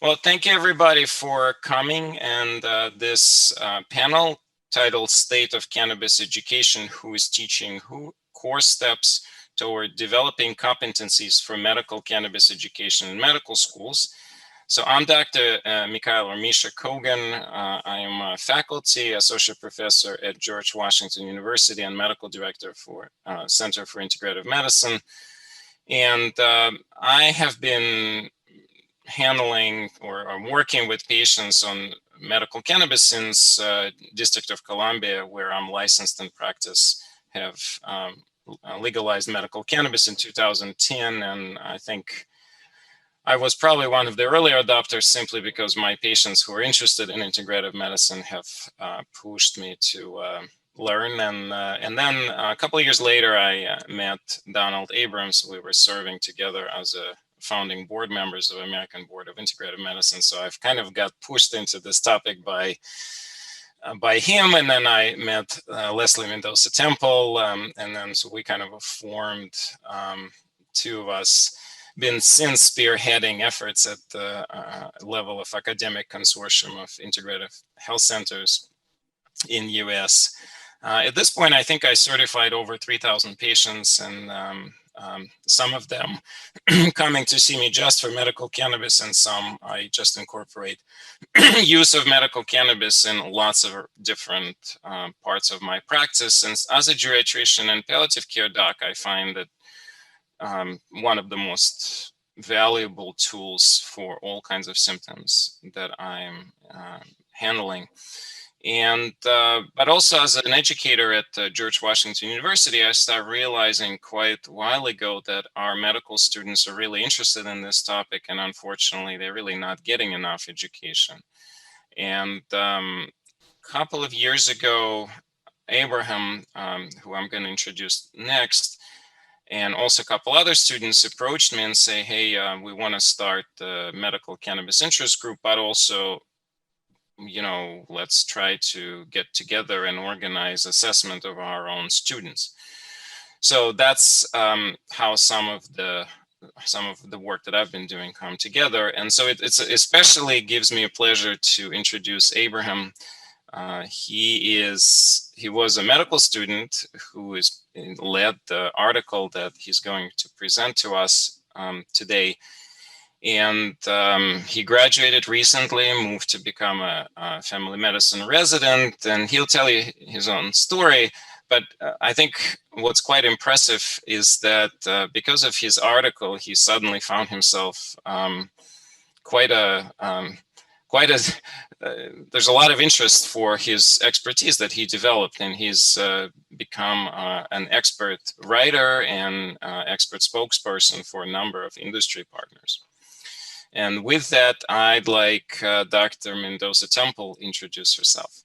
Well, thank you everybody for coming. And this panel titled State of Cannabis Education, who is teaching who core steps toward developing competencies for medical cannabis education in medical schools. So I'm Dr. Mikhail or Misha Kogan. I am a faculty associate professor at George Washington University and medical director for Center for Integrative Medicine. And I have been handling or working with patients on medical cannabis since District of Columbia, where I'm licensed in practice, have legalized medical cannabis in 2010. And I think I was probably one of the early adopters simply because my patients who are interested in integrative medicine have pushed me to learn. And then a couple of years later, I met Donald Abrams. We were serving together as a founding board members of American Board of Integrative Medicine. So I've kind of got pushed into this topic by him. And then I met Leslie Mendoza Temple. And then so we kind of formed, two of us, been since spearheading efforts at the level of academic consortium of integrative health centers in US. At this point, I think I certified over 3,000 patients, and some of them coming to see me just for medical cannabis, and some I just incorporate use of medical cannabis in lots of different parts of my practice. And as a geriatrician and palliative care doc, I find that one of the most valuable tools for all kinds of symptoms that I'm handling. And but also as an educator at George Washington University, I started realizing quite a while ago that our medical students are really interested in this topic, and unfortunately, they're really not getting enough education. And a couple of years ago, Abraham, who I'm going to introduce next, and also a couple other students approached me and say, hey, we want to start the medical cannabis interest group, but also, you know, let's try to get together and organize assessment of our own students. So that's how some of the work that I've been doing come together. And so it's especially gives me a pleasure to introduce Abraham. He was a medical student who led the article that he's going to present to us today. And he graduated recently, moved to become a family medicine resident, and he'll tell you his own story. But I think what's quite impressive is that because of his article, he suddenly found himself there's a lot of interest for his expertise that he developed, and he's become an expert writer and expert spokesperson for a number of industry partners. And with that, I'd like Dr. Mendoza Temple introduce herself.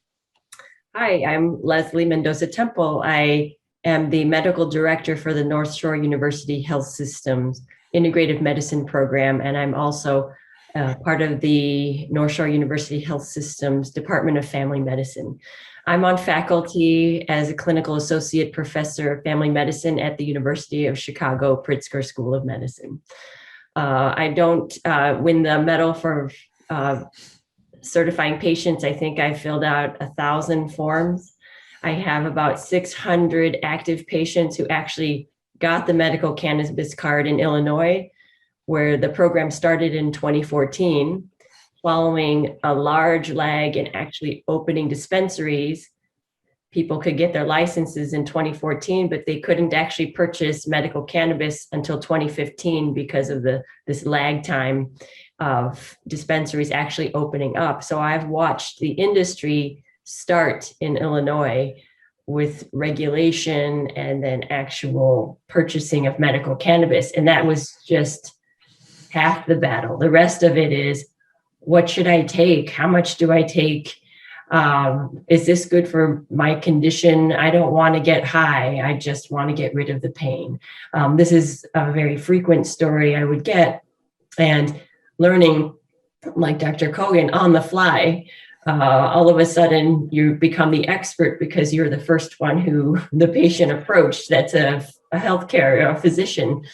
Hi, I'm Leslie Mendoza Temple. I am the medical director for the North Shore University Health Systems Integrative Medicine Program, and I'm also part of the North Shore University Health Systems Department of Family Medicine. I'm on faculty as a clinical associate professor of family medicine at the University of Chicago Pritzker School of Medicine. I don't win the medal for certifying patients. I think I filled out 1,000 forms. I have about 600 active patients who actually got the medical cannabis card in Illinois, where the program started in 2014, following a large lag in actually opening dispensaries. People could get their licenses in 2014, but they couldn't actually purchase medical cannabis until 2015 because of this lag time of dispensaries actually opening up. So I've watched the industry start in Illinois with regulation and then actual purchasing of medical cannabis. And that was just half the battle. The rest of it is, what should I take? How much do I take? Is this good for my condition? I don't want to get high. I just want to get rid of the pain. This is a very frequent story I would get, and learning, like Dr. Kogan, on the fly. All of a sudden you become the expert because you're the first one who the patient approached. That's a healthcare, a physician,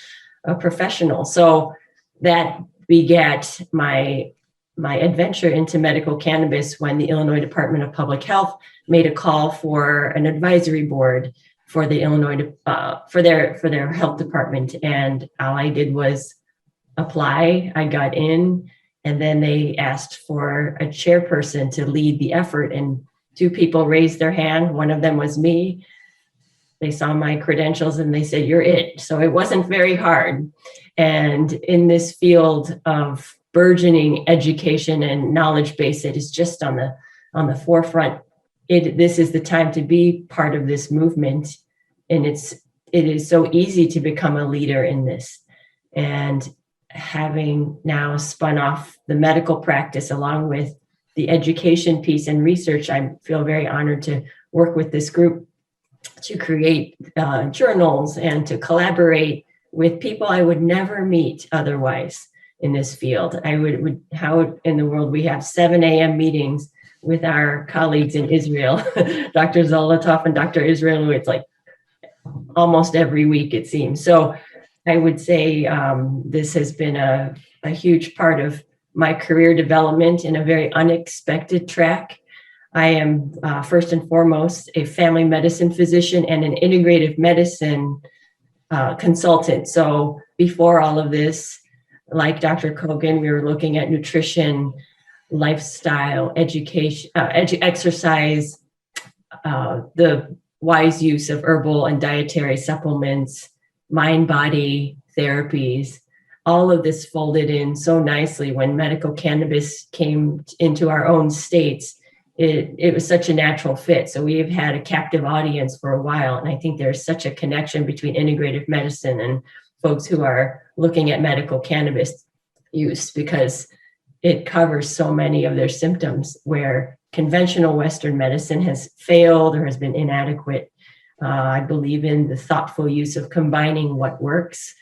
a professional. So that begat my my adventure into medical cannabis when the Illinois Department of Public Health made a call for an advisory board for the Illinois for their health department, and all I did was apply. I got in, and then they asked for a chairperson to lead the effort, and two people raised their hand. One of them was me. They saw my credentials and they said, "You're it." So it wasn't very hard. And in this field of burgeoning education and knowledge base, it is just on the forefront. This is the time to be part of this movement, and it is so easy to become a leader in this. And having now spun off the medical practice along with the education piece and research, I feel very honored to work with this group to create journals and to collaborate with people I would never meet otherwise in this field. How in the world we have 7 a.m. meetings with our colleagues in Israel, Dr. Zolotov and Dr. Israel, it's like almost every week it seems. So I would say this has been a huge part of my career development in a very unexpected track. I am first and foremost a family medicine physician and an integrative medicine consultant. So before all of this, like Dr. Kogan, we were looking at nutrition, lifestyle, education, exercise, the wise use of herbal and dietary supplements, mind-body therapies. All of this folded in so nicely when medical cannabis came into our own states. It was such a natural fit. So we've had a captive audience for a while. And I think there's such a connection between integrative medicine and folks who are looking at medical cannabis use, because it covers so many of their symptoms where conventional Western medicine has failed or has been inadequate. I believe in the thoughtful use of combining what works,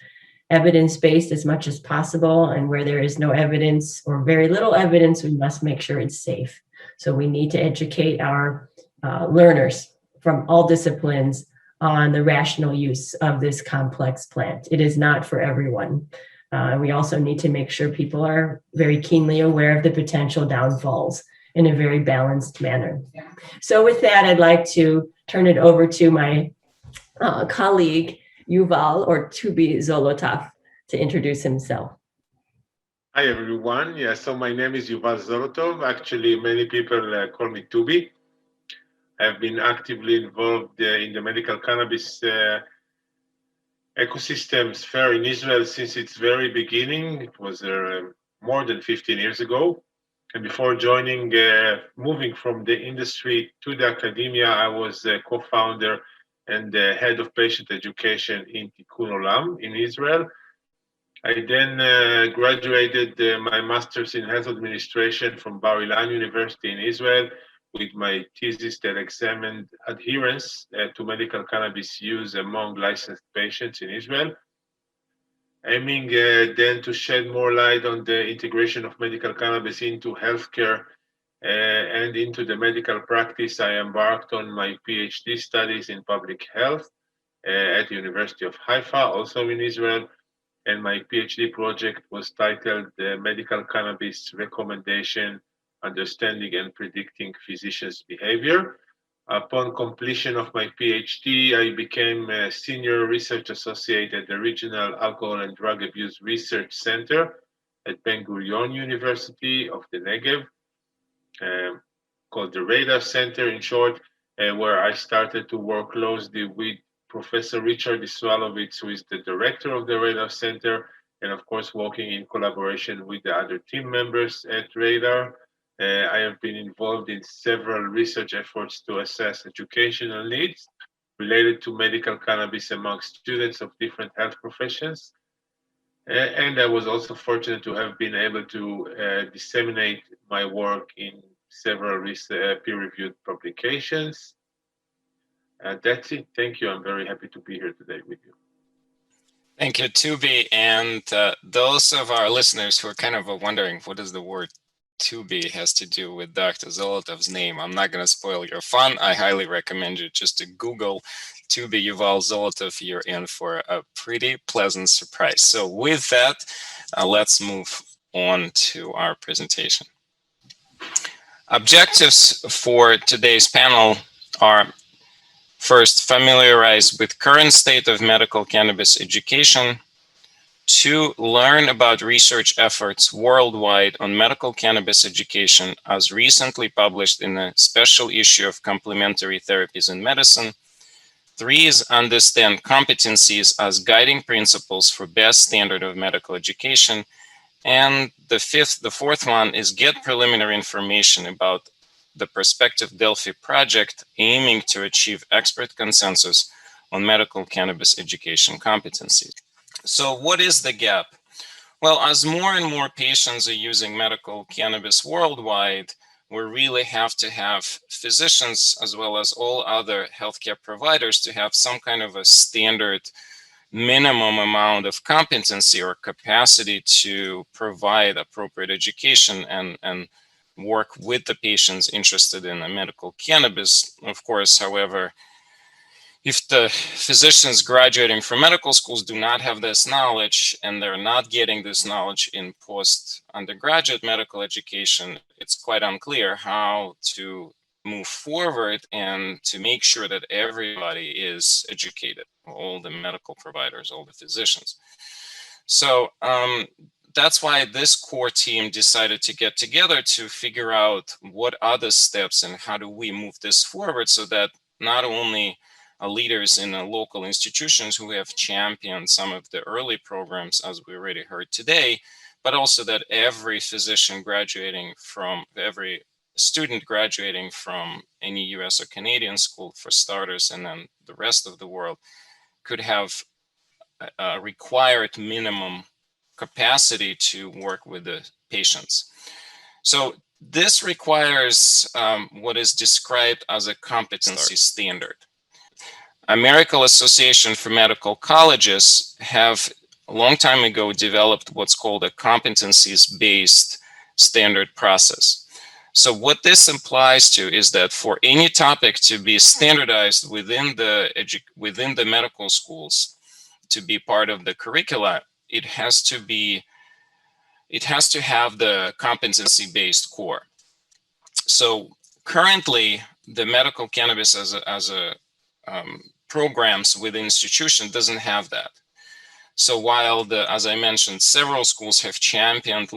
evidence-based as much as possible. And where there is no evidence or very little evidence, we must make sure it's safe. So we need to educate our learners from all disciplines on the rational use of this complex plant. It is not for everyone. We also need to make sure people are very keenly aware of the potential downfalls in a very balanced manner. So with that, I'd like to turn it over to my colleague, Yuval, or Tubi Zolotov, to introduce himself. Hi, everyone. Yeah, so my name is Yuval Zolotov. Actually, many people call me Tubi. I've been actively involved in the medical cannabis ecosystem sphere in Israel since its very beginning. It was more than 15 years ago. And before joining, moving from the industry to the academia, I was a co-founder and the head of patient education in Tikkun Olam in Israel. I then graduated my master's in health administration from Bar Ilan University in Israel with my thesis that examined adherence to medical cannabis use among licensed patients in Israel. Aiming then to shed more light on the integration of medical cannabis into healthcare and into the medical practice, I embarked on my PhD studies in public health at the University of Haifa, also in Israel. And my PhD project was titled Medical Cannabis Recommendation, Understanding and Predicting Physicians' Behavior. Upon completion of my PhD, I became a senior research associate at the Regional Alcohol and Drug Abuse Research Center at Ben-Gurion University of the Negev, called the Radar Center in short, where I started to work closely with Professor Richard Iswalovitz, who is the director of the Radar Center, and of course, working in collaboration with the other team members at Radar. I have been involved in several research efforts to assess educational needs related to medical cannabis among students of different health professions. And I was also fortunate to have been able to disseminate my work in several peer-reviewed publications. That's it. Thank you. I'm very happy to be here today with you. Thank you, Tubi. And those of our listeners who are kind of wondering what does the word Tubi has to do with Dr. Zolotov's name, I'm not going to spoil your fun. I highly recommend you just to Google Tubi Yuval Zolotov. You're in for a pretty pleasant surprise. So with that, let's move on to our presentation. Objectives for today's panel are: first, familiarize with current state of medical cannabis education. 2, learn about research efforts worldwide on medical cannabis education as recently published in a special issue of Complementary Therapies in Medicine. 3 is understand competencies as guiding principles for best standard of medical education. And the fourth one is get preliminary information about the Prospective Delphi project aiming to achieve expert consensus on medical cannabis education competencies. So what is the gap? Well, as more and more patients are using medical cannabis worldwide, we really have to have physicians as well as all other healthcare providers to have some kind of a standard minimum amount of competency or capacity to provide appropriate education and work with the patients interested in the medical cannabis. Of course, however, if the physicians graduating from medical schools do not have this knowledge and they're not getting this knowledge in post-undergraduate medical education, it's quite unclear how to move forward and to make sure that everybody is educated, all the medical providers, all the physicians. So that's why this core team decided to get together to figure out what are the steps and how do we move this forward so that not only leaders in local institutions who have championed some of the early programs, as we already heard today, but also that every physician graduating from, every student graduating from any US or Canadian school for starters, and then the rest of the world could have a required minimum capacity to work with the patients. So this requires what is described as a competency standard. American Association for Medical Colleges have a long time ago developed what's called a competencies-based standard process. So what this implies to is that for any topic to be standardized within the medical schools to be part of the curricula, it has to have the competency-based core. So currently, the medical cannabis as a programs within institution doesn't have that. So while as I mentioned, several schools have championed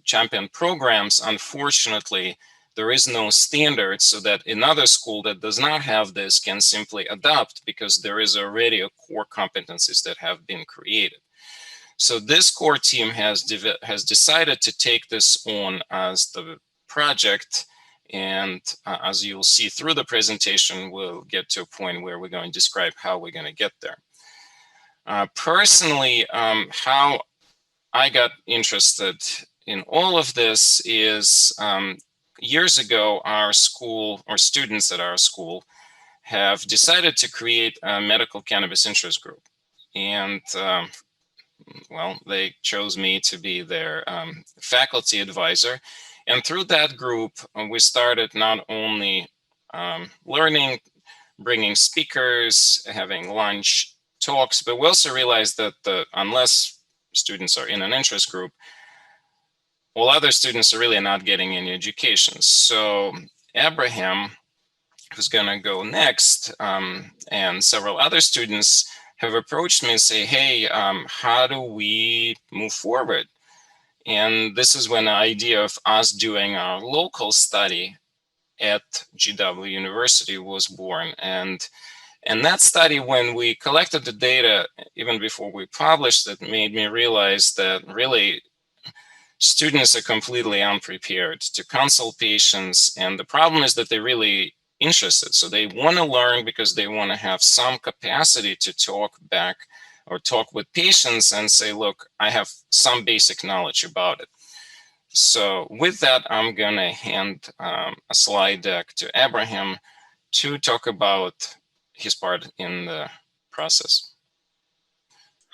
championed programs, unfortunately, there is no standard so that another school that does not have this can simply adopt because there is already a core competencies that have been created. So this core team has decided to take this on as the project. And as you'll see through the presentation, we'll get to a point where we're going to describe how we're going to get there. Personally, how I got interested in all of this is years ago, our school, or students at our school, have decided to create a medical cannabis interest group. And well, they chose me to be their faculty advisor. And through that group, we started not only learning, bringing speakers, having lunch, talks, but we also realized that unless students are in an interest group, all other students are really not getting any education. So Abraham, who's going to go next, and several other students have approached me and say, hey, how do we move forward? And this is when the idea of us doing our local study at GW University was born. And that study, when we collected the data, even before we published it, made me realize that really students are completely unprepared to consult patients. And the problem is that they're really interested. So they want to learn because they want to have some capacity to talk back or talk with patients and say, look, I have some basic knowledge about it. So with that, I'm going to hand a slide deck to Abraham to talk about his part in the process.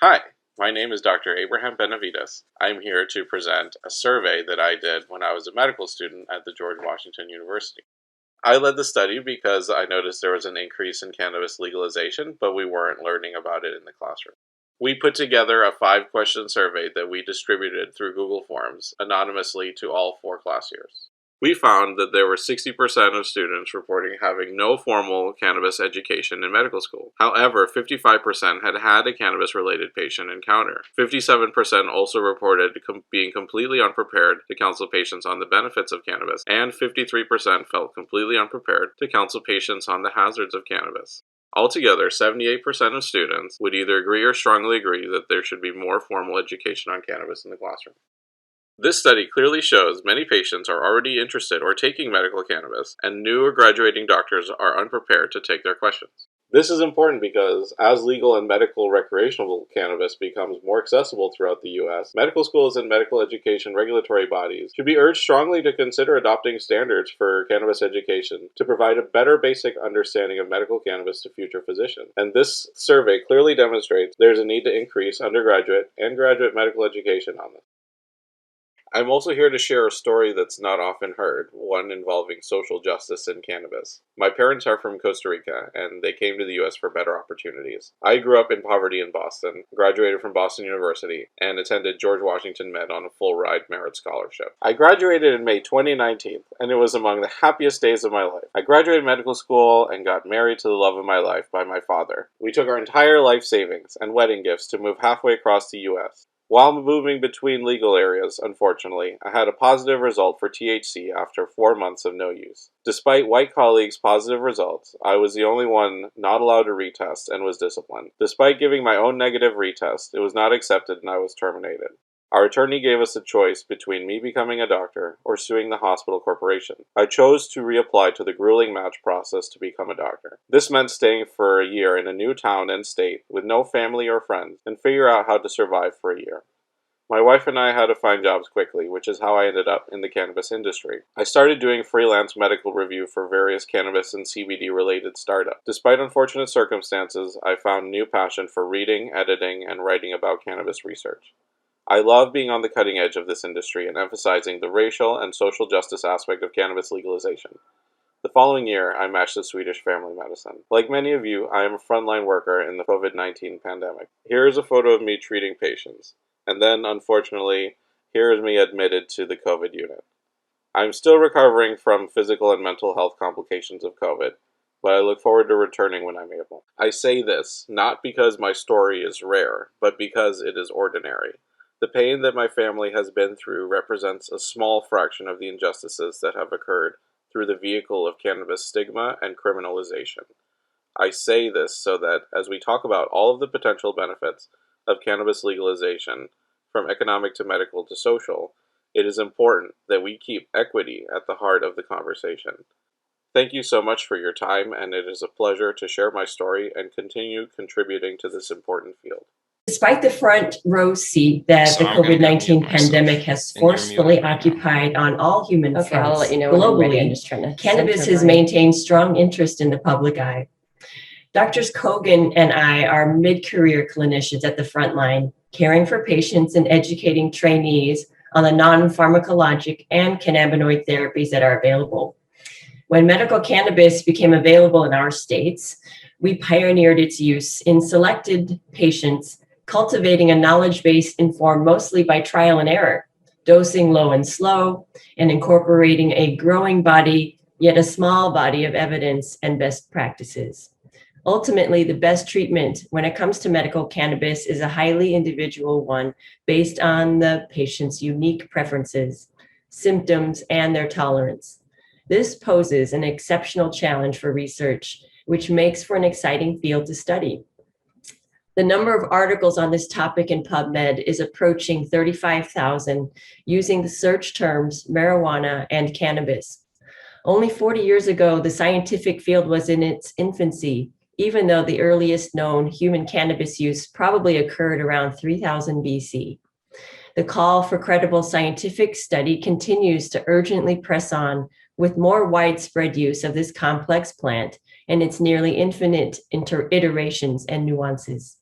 Hi, my name is Dr. Abraham Benavides. I'm here to present a survey that I did when I was a medical student at the George Washington University. I led the study because I noticed there was an increase in cannabis legalization, but we weren't learning about it in the classroom. We put together a 5-question survey that we distributed through Google Forms anonymously to all 4 class years. We found that there were 60% of students reporting having no formal cannabis education in medical school. However, 55% had had a cannabis-related patient encounter. 57% also reported being completely unprepared to counsel patients on the benefits of cannabis, and 53% felt completely unprepared to counsel patients on the hazards of cannabis. Altogether, 78% of students would either agree or strongly agree that there should be more formal education on cannabis in the classroom. This study clearly shows many patients are already interested or taking medical cannabis, and new or graduating doctors are unprepared to take their questions. This is important because as legal and medical recreational cannabis becomes more accessible throughout the U.S., medical schools and medical education regulatory bodies should be urged strongly to consider adopting standards for cannabis education to provide a better basic understanding of medical cannabis to future physicians. And this survey clearly demonstrates there's a need to increase undergraduate and graduate medical education on this. I'm also here to share a story that's not often heard, one involving social justice in cannabis. My parents are from Costa Rica, and they came to the U.S. for better opportunities. I grew up in poverty in Boston, graduated from Boston University, and attended George Washington Med on a full-ride merit scholarship. I graduated in May 2019, and it was among the happiest days of my life. I graduated medical school and got married to the love of my life by my father. We took our entire life savings and wedding gifts to move halfway across the U.S. While moving between legal areas, unfortunately, I had a positive result for THC after 4 months of no use. Despite white colleagues' positive results, I was the only one not allowed to retest and was disciplined. Despite giving my own negative retest, it was not accepted and I was terminated. Our attorney gave us a choice between me becoming a doctor or suing the hospital corporation. I chose to reapply to the grueling match process to become a doctor. This meant staying for a year in a new town and state with no family or friends and figure out how to survive for a year. My wife and I had to find jobs quickly, which is how I ended up in the cannabis industry. I started doing freelance medical review for various cannabis and CBD-related startups. Despite unfortunate circumstances, I found new passion for reading, editing, and writing about cannabis research. I love being on the cutting edge of this industry and emphasizing the racial and social justice aspect of cannabis legalization. The following year, I matched with Swedish Family Medicine. Like many of you, I am a frontline worker in the COVID-19 pandemic. Here is a photo of me treating patients. And then, unfortunately, here is me admitted to the COVID unit. I'm still recovering from physical and mental health complications of COVID, but I look forward to returning when I'm able. I say this not because my story is rare, but because it is ordinary. The pain that my family has been through represents a small fraction of the injustices that have occurred through the vehicle of cannabis stigma and criminalization. I say this so that, as we talk about all of the potential benefits of cannabis legalization, from economic to medical to social, it is important that we keep equity at the heart of the conversation. Thank you so much for your time, and it is a pleasure to share my story and continue contributing to this important field. Despite the front row seat that the COVID-19 pandemic has forcefully occupied on all human fronts I'll let you know globally, I'm just trying to cannabis has maintained strong interest in the public eye. Drs. Kogan and I are mid-career clinicians at the front line, caring for patients and educating trainees on the non-pharmacologic and cannabinoid therapies that are available. When medical cannabis became available in our states, we pioneered its use in selected patients, cultivating a knowledge base informed mostly by trial and error, dosing low and slow, and incorporating a growing body, yet a small body of evidence and best practices. Ultimately, the best treatment when it comes to medical cannabis is a highly individual one based on the patient's unique preferences, symptoms, and their tolerance. This poses an exceptional challenge for research, which makes for an exciting field to study. The number of articles on this topic in PubMed is approaching 35,000 using the search terms marijuana and cannabis. Only 40 years ago, the scientific field was in its infancy, even though the earliest known human cannabis use probably occurred around 3000 BC. The call for credible scientific study continues to urgently press on with more widespread use of this complex plant and its nearly infinite iterations and nuances.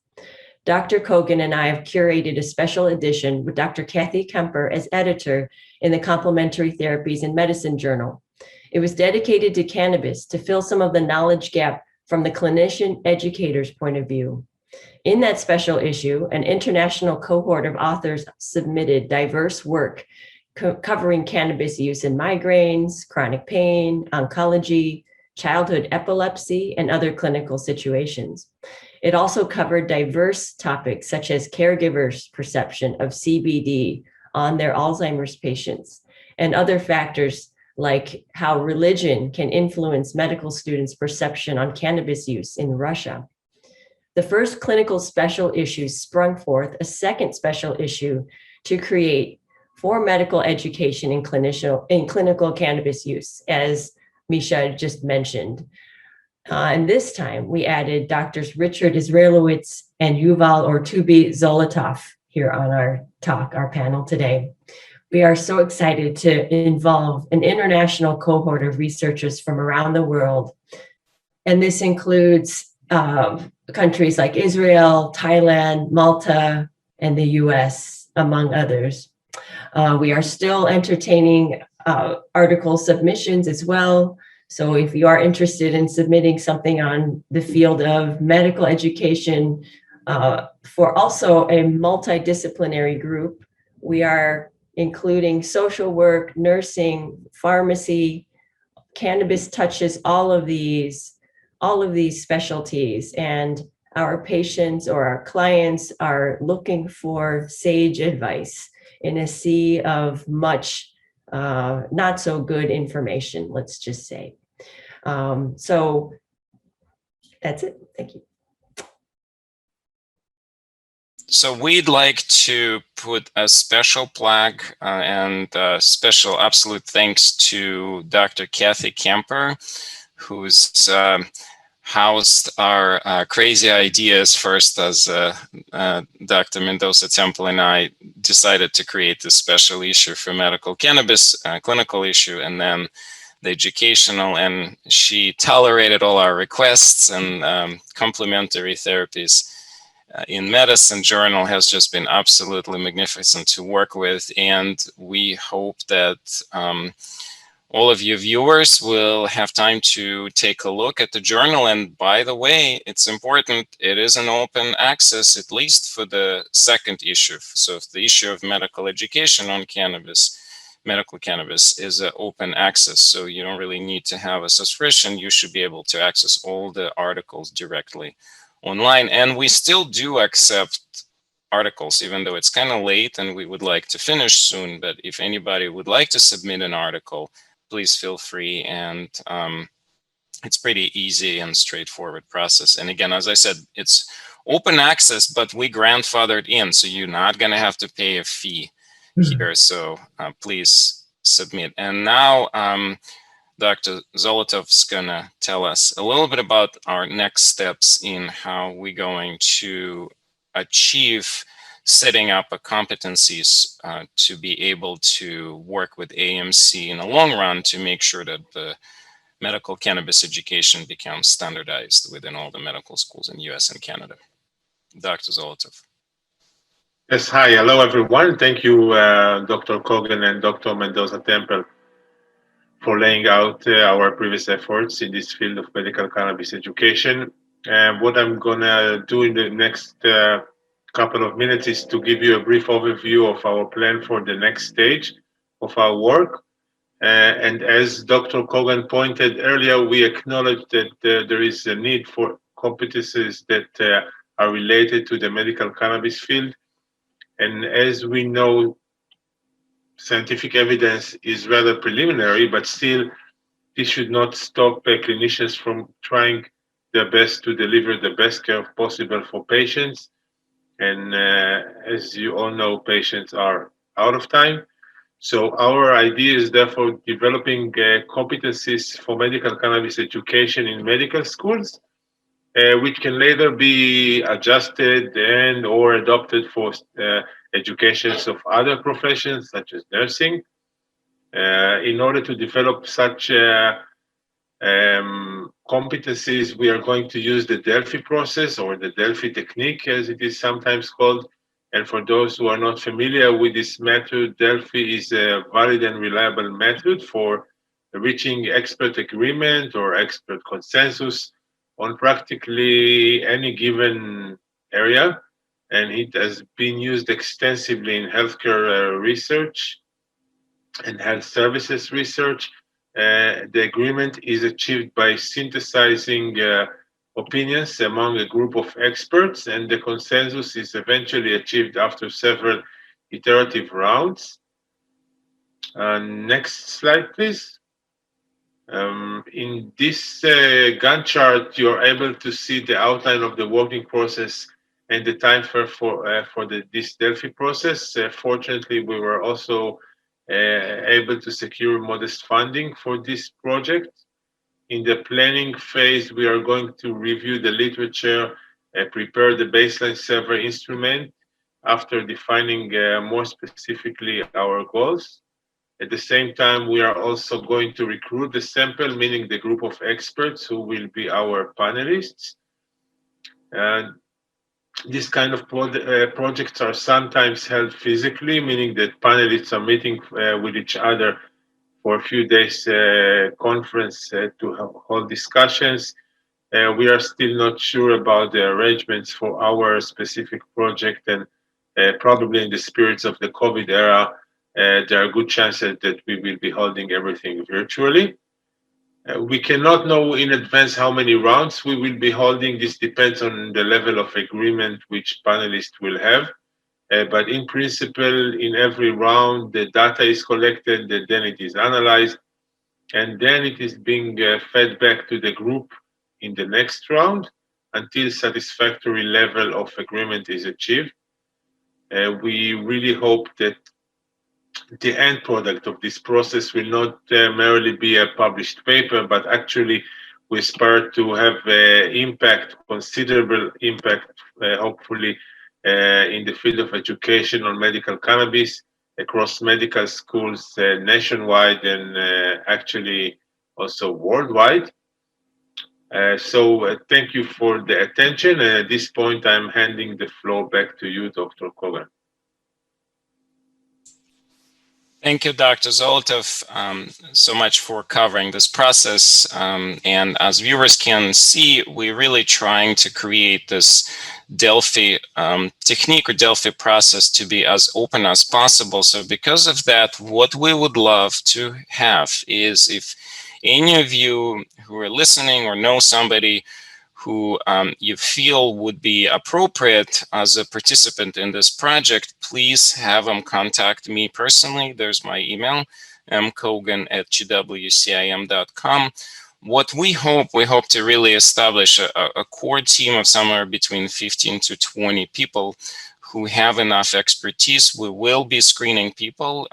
Dr. Kogan and I have curated a special edition with Dr. Kathy Kemper as editor in the Complementary Therapies in Medicine Journal. It was dedicated to cannabis to fill some of the knowledge gap from the clinician educator's point of view. In that special issue, an international cohort of authors submitted diverse work covering cannabis use in migraines, chronic pain, oncology, childhood epilepsy, and other clinical situations. It also covered diverse topics such as caregivers' perception of CBD on their Alzheimer's patients and other factors like how religion can influence medical students' perception on cannabis use in Russia. The first clinical special issue sprung forth a second special issue to create for medical education in clinical cannabis use, as Misha just mentioned. And this time we added Doctors Richard Israelowitz and Yuval Zolotov here on our panel today. We are so excited to involve an international cohort of researchers from around the world. And this includes countries like Israel, Thailand, Malta, and the US, among others. We are still entertaining article submissions as well. So if you are interested in submitting something on the field of medical education for also a multidisciplinary group, we are including social work, nursing, pharmacy. Cannabis touches all of these specialties, and our patients or our clients are looking for sage advice in a sea of much not so good information, let's just say. So that's it. Thank you. So we'd like to put a special plug and special absolute thanks to Dr. Kathy Kemper, who's housed our crazy ideas first as Dr. Mendoza Temple and I decided to create this special issue for medical cannabis, clinical issue, and then the educational, and she tolerated all our requests, and complementary therapies in Medicine Journal has just been absolutely magnificent to work with, and we hope that all of you viewers will have time to take a look at the journal. And by the way, it's important, it is an open access, at least for the second issue. So if the issue of medical education on cannabis, medical cannabis, is open access, so you don't really need to have a subscription. You should be able to access all the articles directly online. And we still do accept articles, even though it's kind of late and we would like to finish soon. But if anybody would like to submit an article, please feel free, and it's pretty easy and straightforward process. And again, as I said, it's open access, but we grandfathered in, so you're not going to have to pay a fee here. So please submit. And now Dr. Zolotov's going to tell us a little bit about our next steps in how we're going to achieve setting up a competencies to be able to work with AMC in the long run to make sure that the medical cannabis education becomes standardized within all the medical schools in US and Canada. Dr. Zolotov. Yes, hi, hello everyone. Thank you, Dr. Kogan and Dr. Mendoza Temple, for laying out our previous efforts in this field of medical cannabis education. What I'm gonna do in the next couple of minutes is to give you a brief overview of our plan for the next stage of our work. And as Dr. Kogan pointed earlier, we acknowledge that there is a need for competencies that are related to the medical cannabis field. And as we know, scientific evidence is rather preliminary, but still this should not stop clinicians from trying their best to deliver the best care possible for patients. And as you all know, patients are out of time. So our idea is therefore developing competencies for medical cannabis education in medical schools, which can later be adjusted and or adopted for educations of other professions such as nursing. In order to develop such competencies, we are going to use the Delphi process, or the Delphi technique as it is sometimes called. And for those who are not familiar with this method, Delphi is a valid and reliable method for reaching expert agreement or expert consensus on practically any given area, and it has been used extensively in healthcare research and health services research. The agreement is achieved by synthesizing opinions among a group of experts, and the consensus is eventually achieved after several iterative rounds. Next slide, please. In this Gantt chart, you're able to see the outline of the working process and the time frame for this Delphi process. Fortunately, we were also able to secure modest funding for this project. In the planning phase, we are going to review the literature, prepare the baseline survey instrument after defining more specifically our goals. At the same time, we are also going to recruit the sample, meaning the group of experts who will be our panelists. And these kind of projects are sometimes held physically, meaning that panelists are meeting with each other for a few days conference to hold discussions. We are still not sure about the arrangements for our specific project, and probably in the spirits of the COVID era, there are good chances that we will be holding everything virtually. We cannot know in advance how many rounds we will be holding. This depends on the level of agreement which panelists will have. But in principle, in every round, the data is collected, then it is analyzed, and then it is being fed back to the group in the next round until satisfactory level of agreement is achieved. We really hope that the end product of this process will not merely be a published paper, but actually we aspire to have impact, considerable impact, hopefully, in the field of education on medical cannabis across medical schools nationwide and actually also worldwide. So thank you for the attention. And at this point, I'm handing the floor back to you, Dr. Kogan. Thank you, Dr. Zolotov, so much for covering this process. And as viewers can see, we're really trying to create this Delphi technique or Delphi process to be as open as possible. So because of that, what we would love to have is if any of you who are listening or know somebody who you feel would be appropriate as a participant in this project, please have them contact me personally. There's my email, mkogan@gwcim.com. What we hope to really establish a core team of somewhere between 15 to 20 people who have enough expertise. We will be screening people.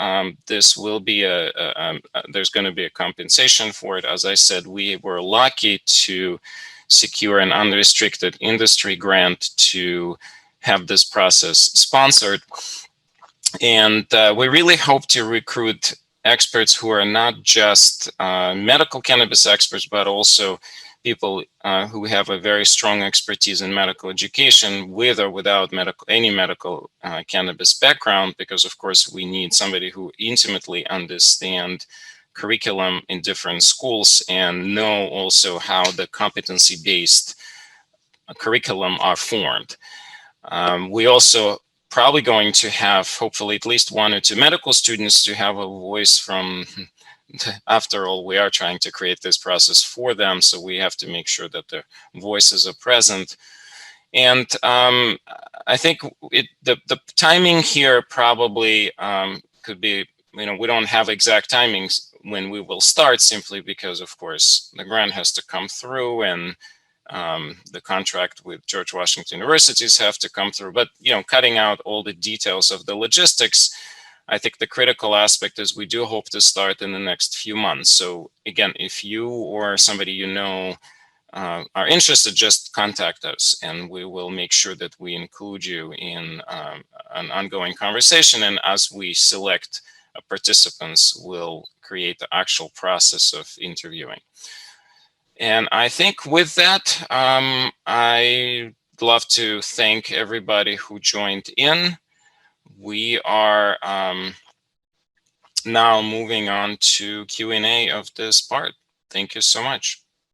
This will be there's going to be a compensation for it. As I said, we were lucky to secure an unrestricted industry grant to have this process sponsored. And we really hope to recruit experts who are not just medical cannabis experts, but also people who have a very strong expertise in medical education with or without any medical cannabis background, because of course we need somebody who intimately understands curriculum in different schools and know also how the competency-based curriculum are formed. We also probably going to have hopefully at least 1 or 2 medical students to have a voice from, after all, we are trying to create this process for them, so we have to make sure that their voices are present. And I think the timing here probably could be, we don't have exact timings when we will start, simply because, of course, the grant has to come through and the contract with George Washington universities have to come through. But, cutting out all the details of the logistics, I think the critical aspect is we do hope to start in the next few months. So again, if you or somebody you know are interested, just contact us and we will make sure that we include you in an ongoing conversation. And as we select participants, we'll create the actual process of interviewing. And I think with that, I'd love to thank everybody who joined in. We are now moving on to Q&A of this part. Thank you so much.